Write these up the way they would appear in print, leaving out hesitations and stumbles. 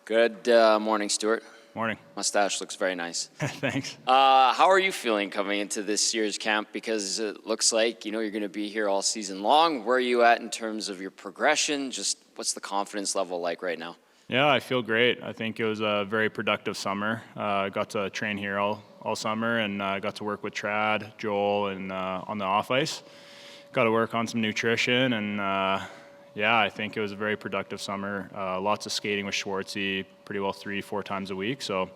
Good morning, Stuart. Morning. Mustache looks very nice. Thanks. How are you feeling coming into this year's camp? Because it looks like, you're going to be here all season long. Where are you at in terms of your progression? Just what's the confidence level like right now? Yeah, I feel great. I think it was a very productive summer. I got to train here all summer, and I got to work with Trad, Joel, and on the off ice. Got to work on some nutrition, and I think it was a very productive summer. Lots of skating with Schwartzy, pretty well 3-4 times a week. So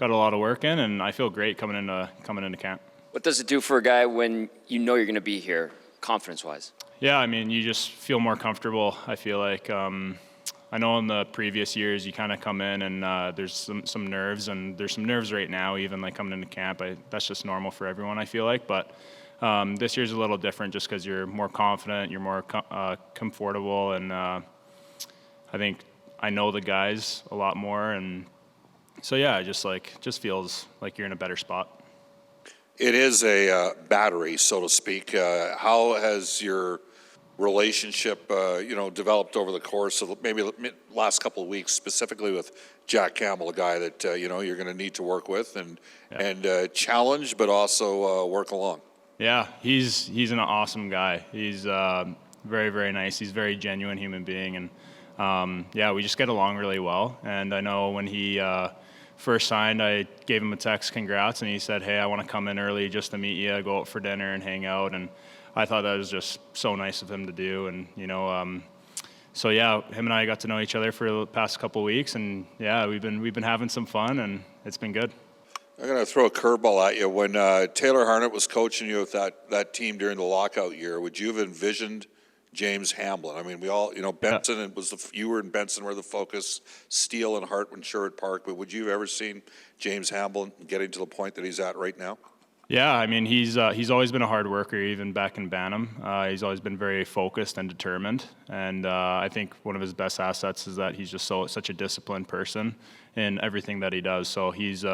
got a lot of work in, and I feel great coming into camp. What does it do for a guy when you know you're going to be here, confidence-wise? Yeah, I mean, you just feel more comfortable. I feel like I know in the previous years you kind of come in and there's some nerves, and there's some nerves right now, even like coming into camp. That's just normal for everyone, I feel like. But this year's a little different just because you're more confident, you're more comfortable, and I think I know the guys a lot more, and so yeah, it just feels like you're in a better spot. It is a battery, so to speak. How has your relationship, developed over the course of maybe the last couple of weeks, specifically with Jack Campbell, a guy that you're going to need to work with and challenge, but also work along? Yeah, he's an awesome guy. He's very, very nice. He's a very genuine human being, and we just get along really well. And I know when he first signed, I gave him a text, congrats, and he said, "Hey, I want to come in early just to meet you, go out for dinner and hang out." And I thought that was just so nice of him to do. And him and I got to know each other for the past couple of weeks, and we've been having some fun, and it's been good. I'm going to throw a curveball at you. When Taylor Harnett was coaching you with that team during the lockout year, would you have envisioned James Hamblin? I mean, we all, Benson, and you were in Benson were the focus, Steele and Hart when Sherwood Park, but would you have ever seen James Hamblin getting to the point that he's at right now? Yeah, I mean, he's always been a hard worker, even back in Bantam. He's always been very focused and determined, and I think one of his best assets is that he's just such a disciplined person in everything that he does. So he's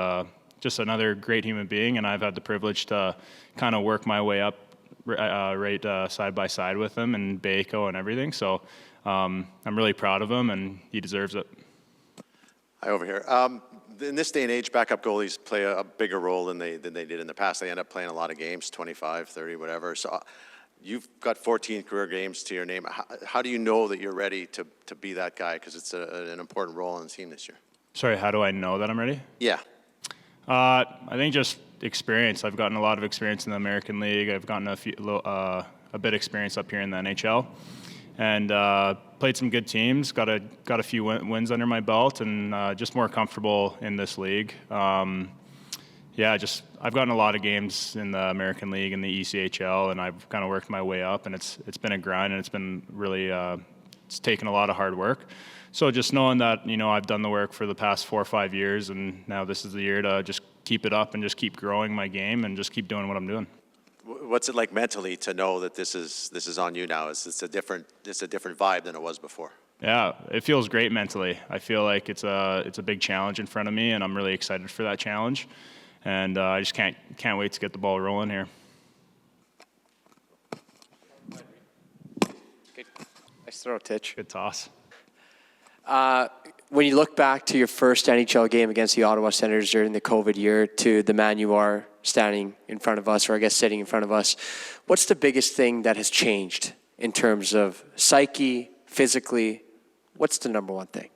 just another great human being, and I've had the privilege to kind of work my way up side by side with him and Baco and everything. So I'm really proud of him, and he deserves it. Hi, over here. In this day and age, backup goalies play a bigger role than they did in the past. They end up playing a lot of games, 25, 30, whatever. So you've got 14 career games to your name. How do you know that you're ready to be that guy? Because it's an important role on the team this year. Sorry, how do I know that I'm ready? Yeah. I think just experience. I've gotten a lot of experience in the American League. I've gotten a bit of experience up here in the NHL, and played some good teams. Got a few wins under my belt, and just more comfortable in this league. I've gotten a lot of games in the American League and the ECHL, and I've kind of worked my way up, and it's been a grind, and it's been really it's taken a lot of hard work. So just knowing that, I've done the work for the past 4 or 5 years, and now this is the year to just keep it up and just keep growing my game and just keep doing what I'm doing. What's it like mentally to know that this is on you now? It's a different vibe than it was before? Yeah, it feels great mentally. I feel like it's a big challenge in front of me, and I'm really excited for that challenge. And I just can't wait to get the ball rolling here. Good. Nice throw, Titch. Good toss. When you look back to your first NHL game against the Ottawa Senators during the COVID year to the man you are standing in front of us, or I guess sitting in front of us, what's the biggest thing that has changed in terms of psyche, physically? What's the number one thing?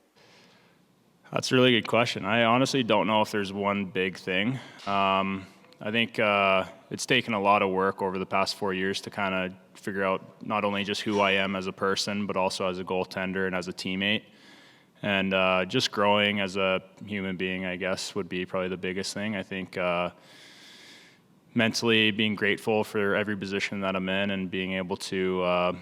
That's a really good question. I honestly don't know if there's one big thing. I think it's taken a lot of work over the past 4 years to kind of figure out not only just who I am as a person, but also as a goaltender and as a teammate. And just growing as a human being, I guess, would be probably the biggest thing. I think mentally being grateful for every position that I'm in and being able to,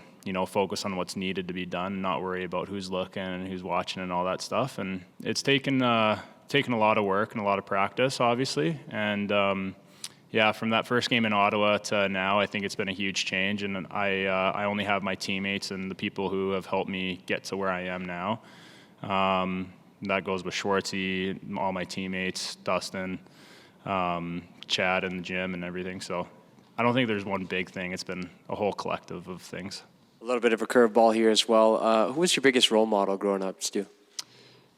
focus on what's needed to be done, not worry about who's looking and who's watching and all that stuff. And it's taken a lot of work and a lot of practice, obviously. And from that first game in Ottawa to now, I think it's been a huge change. And I only have my teammates and the people who have helped me get to where I am now. That goes with Schwartzy, all my teammates, Dustin, Chad in the gym and everything. So I don't think there's one big thing. It's been a whole collective of things. A little bit of a curveball here as well. Who was your biggest role model growing up, Stu?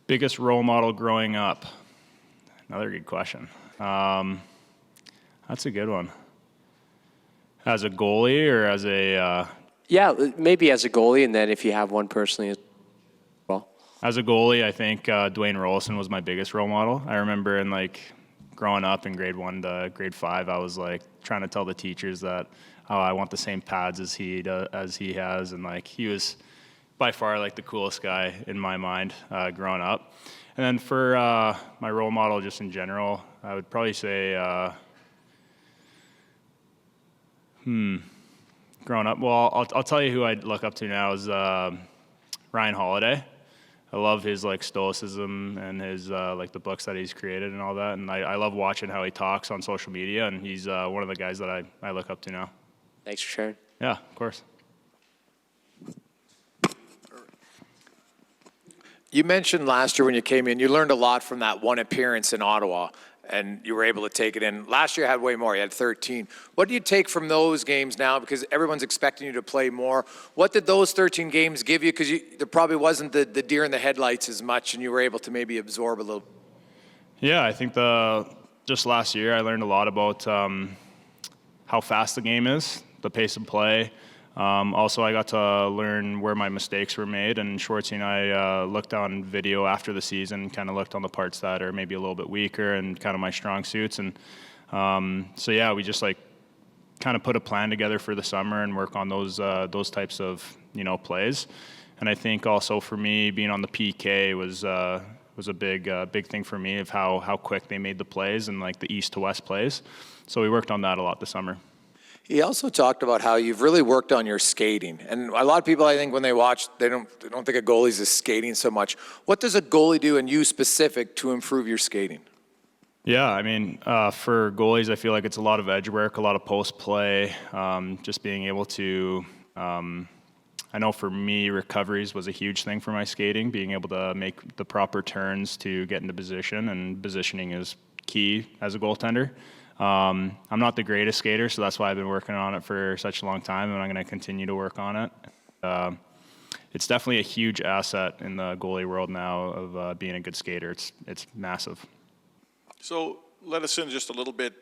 Biggest role model growing up? Another good question. That's a good one. As a goalie or as a... Yeah, maybe as a goalie, and then if you have one personally as well. As a goalie, I think Dwayne Rollison was my biggest role model. I remember in growing up in grade 1 to grade 5, I was trying to tell the teachers that I want the same pads as he has, and he was by far the coolest guy in my mind growing up. And then for my role model just in general, I would probably say growing up, well, I'll tell you who I look up to now is Ryan Holiday. I love his stoicism and his the books that he's created and all that, and I love watching how he talks on social media, and he's one of the guys that I look up to now. Thanks for sharing. Yeah, of course. You mentioned last year when you came in, you learned a lot from that one appearance in Ottawa, and you were able to take it in. Last year you had way more, you had 13. What do you take from those games now? Because everyone's expecting you to play more. What did those 13 games give you? Because there probably wasn't the deer in the headlights as much, and you were able to maybe absorb a little. Yeah, I think just last year I learned a lot about how fast the game is, the pace of play. Also, I got to learn where my mistakes were made, and Schwartzy and I looked on video after the season, kind of looked on the parts that are maybe a little bit weaker and kind of my strong suits. And so, yeah, we just kind of put a plan together for the summer and work on those types of, plays. And I think also for me, being on the PK was a big thing for me of how quick they made the plays and the east to west plays. So we worked on that a lot this summer. He also talked about how you've really worked on your skating. And a lot of people, I think, when they watch, they don't think of goalies as skating so much. What does a goalie do, and you specific, to improve your skating? Yeah, I mean, for goalies, I feel like it's a lot of edge work, a lot of post play, just being able to, I know for me, recoveries was a huge thing for my skating, being able to make the proper turns to get into position, and positioning is key as a goaltender. I'm not the greatest skater, so that's why I've been working on it for such a long time, and I'm going to continue to work on it. It's definitely a huge asset in the goalie world now of being a good skater. It's massive. So let us in just a little bit.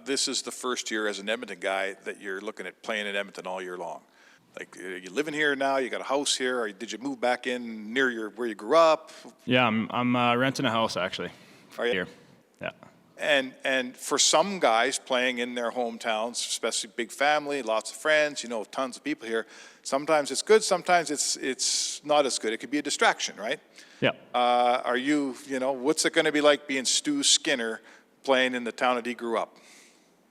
This is the first year as an Edmonton guy that you're looking at playing in Edmonton all year long. You living here now? You got a house here? Or did you move back in near where you grew up? Yeah, I'm renting a house actually. Are you? Here. Yeah. And for some guys playing in their hometowns, especially big family, lots of friends, tons of people here, sometimes it's good, sometimes it's not as good. It could be a distraction, right? Yeah. Are you, what's it going to be like being Stu Skinner playing in the town that he grew up?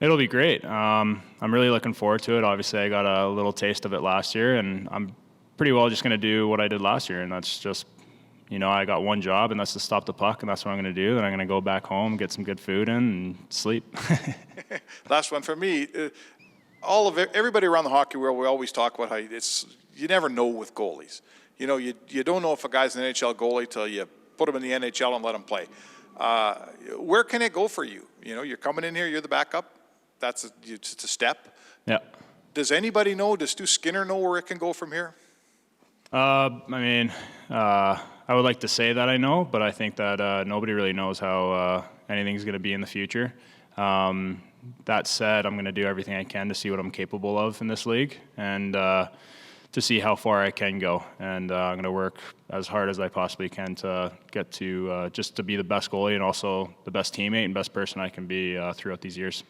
It'll be great. I'm really looking forward to it. Obviously, I got a little taste of it last year, and I'm pretty well just going to do what I did last year, and that's just, I got one job, and that's to stop the puck, and that's what I'm going to do. Then I'm going to go back home, get some good food in, and sleep. Last one for me. Everybody around the hockey world, we always talk about how you never know with goalies. You don't know if a guy's an NHL goalie till you put him in the NHL and let him play. Where can it go for you? You're coming in here, you're the backup. It's a step. Yeah. Does anybody know? Does Stu Skinner know where it can go from here? I would like to say that I know, but I think that nobody really knows how anything's going to be in the future. That said, I'm going to do everything I can to see what I'm capable of in this league and to see how far I can go. And I'm going to work as hard as I possibly can to get to just to be the best goalie and also the best teammate and best person I can be throughout these years.